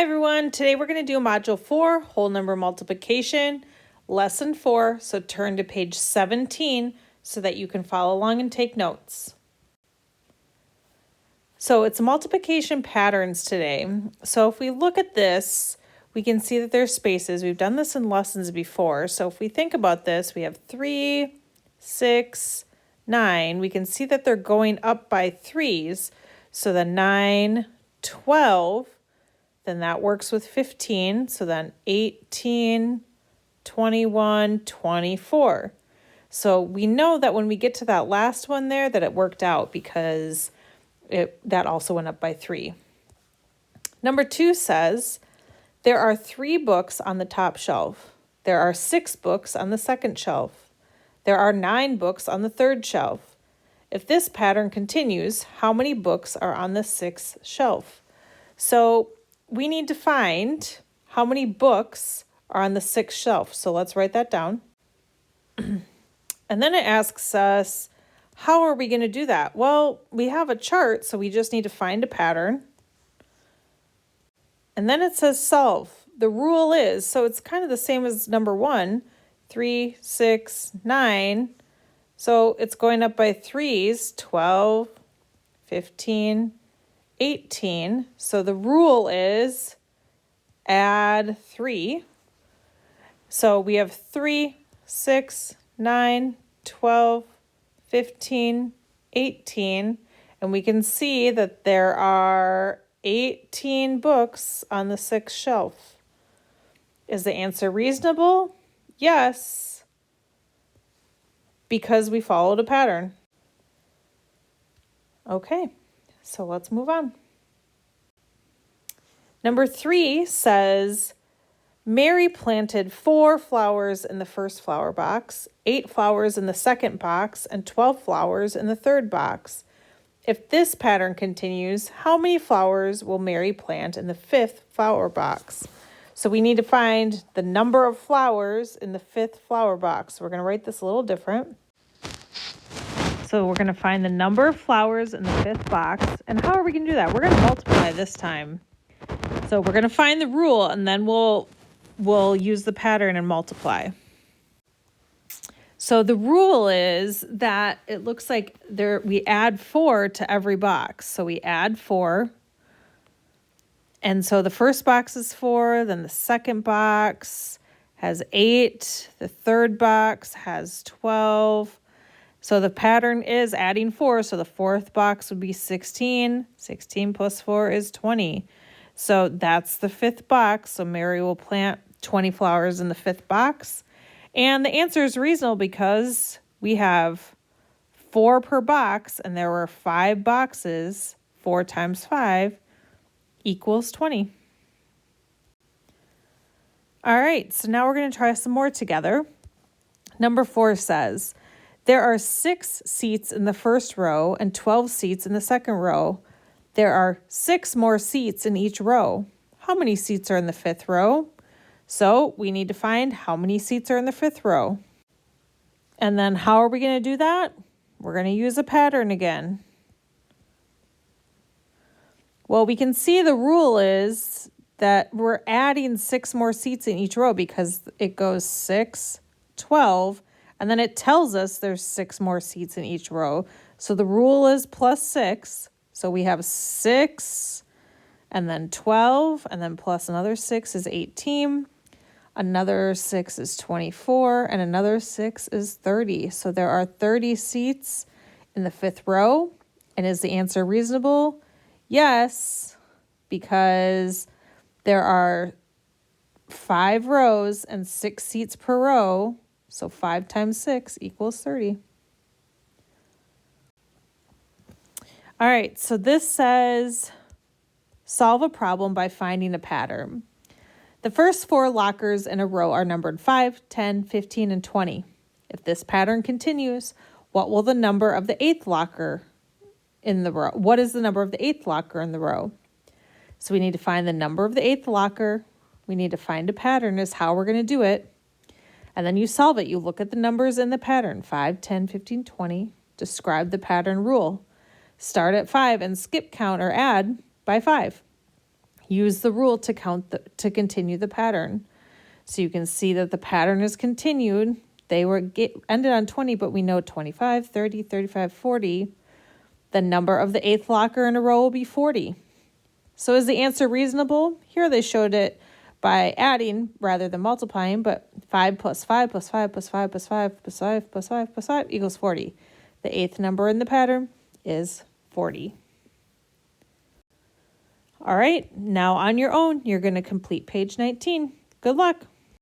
Hi everyone, today we're going to do Module 4, whole number multiplication, Lesson 4, so turn to page 17 so that you can follow along and take notes. So it's multiplication patterns today. So if we look at this, we can see that there's spaces. We've done this in lessons before. So if we think about this, we have 3, 6, 9. We can see that they're going up by 3s. So the 9, 12. Then that works with 15. So then 18, 21, 24. So we know that when we get to that last one there that it worked out because that also went up by 3. Number 2 says, there are 3 books on the top shelf. There are 6 books on the second shelf. There are 9 books on the third shelf. If this pattern continues, how many books are on the 6th shelf? So we need to find how many books are on the 6th shelf. So let's write that down. And then it asks us, how are we going to do that? Well, we have a chart, so we just need to find a pattern. And then it says solve. The rule is, so it's kind of the same as number 1, 3, 6, 9. So it's going up by 3s, 12, 15, 18. So the rule is add 3. So we have 3, 6, 9, 12, 15, 18. And we can see that there are 18 books on the 6th shelf. Is the answer reasonable? Yes, because we followed a pattern. Okay. So let's move on. Number 3 says, Mary planted 4 flowers in the first flower box, 8 flowers in the second box, and 12 flowers in the third box. If this pattern continues, how many flowers will Mary plant in the 5th flower box? So we need to find the number of flowers in the 5th flower box. We're going to write this a little different. So we're going to find the number of flowers in the 5th box. And how are we going to do that? We're going to multiply this time. So we're going to find the rule and then we'll use the pattern and multiply. So the rule is that it looks like we add 4 to every box. So we add 4. And so the first box is 4, then the second box has 8, the third box has 12. So the pattern is adding 4, so the 4th box would be 16. 16 plus 4 is 20. So that's the 5th box. So Mary will plant 20 flowers in the 5th box. And the answer is reasonable because we have 4 per box, and there were 5 boxes. 4 times 5 equals 20. All right, so now we're going to try some more together. Number 4 says, there are 6 seats in the first row and 12 seats in the second row. There are 6 more seats in each row. How many seats are in the 5th row? So we need to find how many seats are in the 5th row. And then how are we going to do that? We're going to use a pattern again. Well, we can see the rule is that we're adding 6 more seats in each row because it goes 6, 12, and then it tells us there's 6 more seats in each row. So the rule is plus 6. So we have 6 and then 12 and then plus another 6 is 18. Another 6 is 24 and another 6 is 30. So there are 30 seats in the 5th row. And is the answer reasonable? Yes, because there are 5 rows and 6 seats per row. So 5 times 6 equals 30. All right, so this says, solve a problem by finding a pattern. The first 4 lockers in a row are numbered 5, 10, 15, and 20. If this pattern continues, what will the number of the 8th locker in the row? What is the number of the 8th locker in the row? So we need to find the number of the 8th locker. We need to find a pattern is how we're going to do it. And then you solve it. You look at the numbers in the pattern, 5, 10, 15, 20. Describe the pattern rule. Start at 5 and skip count or add by 5. use the rule to to continue the pattern. So you can see that the pattern is continued. They ended on 20, but we know 25, 30, 35, 40. The number of the eighth locker in a row will be 40. So is the answer reasonable? Here they showed it by adding rather than multiplying, but 5 plus 5 plus 5 plus 5 plus 5 plus 5 plus 5 plus 5 equals 40. The eighth number in the pattern is 40. All right, now on your own, you're going to complete page 19. Good luck.